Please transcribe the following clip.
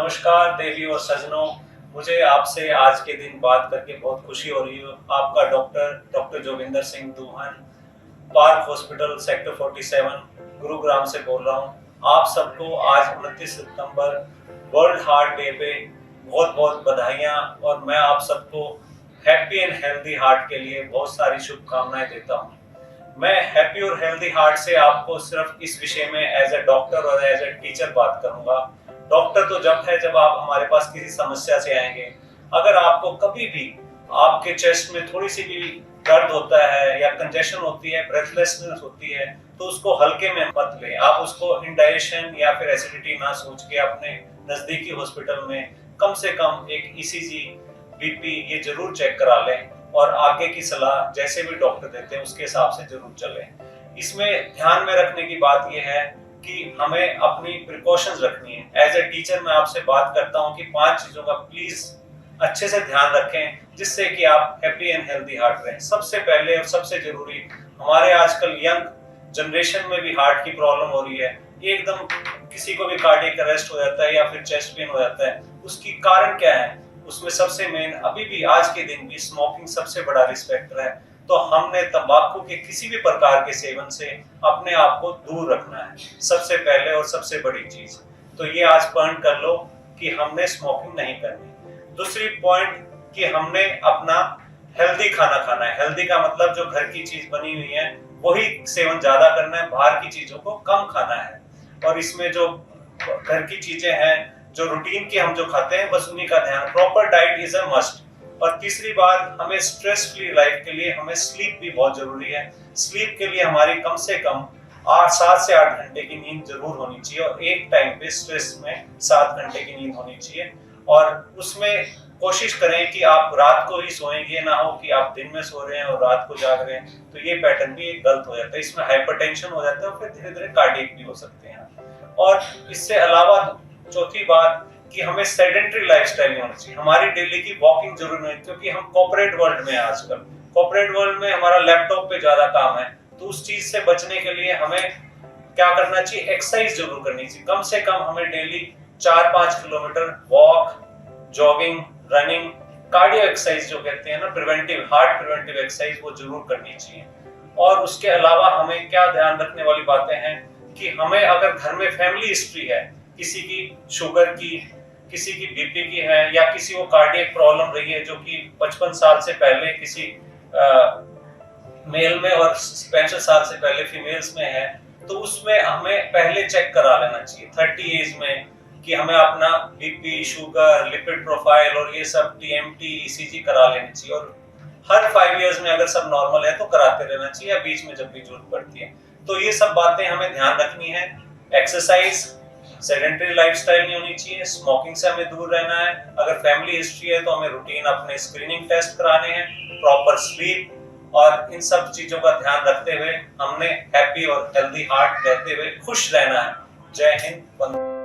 नमस्कार देवी और सज्जनों, मुझे आपसे आज के दिन बात करके बहुत खुशी हो रही है। आपका doctor Joginder Singh Duhan, park hospital sector 47 Gurugram से बोल रहा हूँ। आप सबको आज 29 सितंबर वर्ल्ड हार्ट डे पे बहुत बहुत बधाइयाँ और मैं आप सबको हैप्पी एंड हेल्दी हार्ट के लिए बहुत सारी शुभकामनाएं देता हूँ। मैं हैप्पी और हेल्दी हार्ट से आपको सिर्फ इस विषय में एज ए डॉक्टर और एज ए टीचर बात करूंगा। डॉक्टर तो जब आप हमारे पास किसी समस्या से आएंगे, अगर आपको कभी भी आपके चेस्ट में थोड़ी सी भी दर्द होता है या कंजेशन होती है, ब्रेथलेसनेस होती है, तो उसको हल्के में मत लें। आप उसको इंडाइजेशन या फिर एसिडिटी ना सोच के अपने नजदीकी हॉस्पिटल में कम से कम एक ईसीजी, बीपी ये जरूर चेक करा लें और आगे की सलाह जैसे भी डॉक्टर देते हैं उसके हिसाब से जरूर चलें। इसमें ध्यान में रखने की बात यह है कि हमें अपनी प्रिकॉशंस रखनी है। एज ए टीचर मैं आपसे बात करता हूं कि 5 चीजों का प्लीज अच्छे से ध्यान रखें जिससे कि आप हैप्पी एंड हेल्दी हार्ट रहें। सबसे पहले और सबसे जरूरी, हमारे आजकल यंग जनरेशन में भी हार्ट की प्रॉब्लम हो रही है। एकदम किसी को भी कार्डियक अरेस्ट हो जाता है या फिर चेस्ट पेन हो जाता है, उसकी कारण क्या है? उसमें सबसे मेन अभी भी आज के दिन भी स्मोकिंग सबसे बड़ा रिस्क फैक्टर है। तो हमने तंबाकू के किसी भी प्रकार के सेवन से अपने आप को दूर रखना है, सबसे पहले और सबसे बड़ी चीज। तो ये आज पॉइंट कर लो कि हमने स्मोकिंग नहीं करनी। दूसरी पॉइंट कि हमने अपना हेल्दी खाना खाना है। हेल्दी का मतलब जो घर की चीज बनी हुई है वही सेवन ज्यादा करना है, बाहर की चीजों को कम खाना है। और इसमें जो घर की चीजें हैं, जो रूटीन की हम जो खाते हैं, बस उन्हीं का ध्यान। Proper diet is a must. और तीसरी बात, हमें स्ट्रेस फ्री लाइफ के लिए हमें स्लीप भी बहुत जरूरी है। स्लीप के लिए हमारी कम से कम 7 से 8 घंटे की नींद जरूर होनी चाहिए और एक टाइम पे स्ट्रेस में 7 घंटे की नींद होनी चाहिए। और उसमें कोशिश करें कि आप रात को ही सोएं, ये ना हो कि आप दिन में सो रहे हैं और रात को जाग रहे हैं, तो ये पैटर्न भी एक गलत हो जाता है। इसमें हाइपरटेंशन हो जाता है और फिर धीरे धीरे कार्डियक भी हो सकते हैं। और इससे अलावा चौथी बात कि हमें सेडेंटरी लाइफस्टाइल नहीं होना चाहिए। हमारी डेली की वॉकिंग जरूर नहीं, क्योंकि हम कॉर्पोरेट वर्ल्ड में आजकल कॉर्पोरेट वर्ल्ड में हमारा लैपटॉप पे ज्यादा काम है। तो उस चीज से बचने के लिए हमें क्या करना चाहिए? एक्सरसाइज जरूर करनी चाहिए। कम से कम हमें daily 4-5 kilometre walk, jogging, running, cardio exercise जो कहते हैं ना, प्रिवेंटिव हार्ट प्रिवेंटिव एक्सरसाइज, वो जरूर करनी चाहिए। और उसके अलावा हमें क्या ध्यान रखने वाली बातें हैं कि हमें अगर घर में फैमिली हिस्ट्री है, किसी की शुगर की, किसी की बीपी की है, या किसी को कार्डियक प्रॉब्लम रही है जो कि 55 साल से पहले किसी मेल में और 65 साल से पहले फीमेल्स में है, तो उसमें हमें पहले चेक करा लेना चाहिए 30 एज में, कि हमें अपना बीपी, शुगर, लिपिड प्रोफाइल और ये सब टीएमटी, ईसीजी करा लेनी चाहिए। और हर 5 इयर्स में अगर सब नॉर्मल है तो कराते रहना चाहिए, या बीच में जब भी जरूरत पड़ती है। तो ये सब बातें हमें ध्यान रखनी है। एक्सरसाइज, सेडेंटरी लाइफस्टाइल नहीं होनी चाहिए, स्मोकिंग से हमें दूर रहना है। अगर फैमिली हिस्ट्री है तो हमें रूटीन अपने स्क्रीनिंग टेस्ट कराने हैं, प्रॉपर स्लीप, और इन सब चीजों का ध्यान रखते हुए हमने हैप्पी और हेल्दी हार्ट रहते हुए खुश रहना है। जय हिंद, वंदे।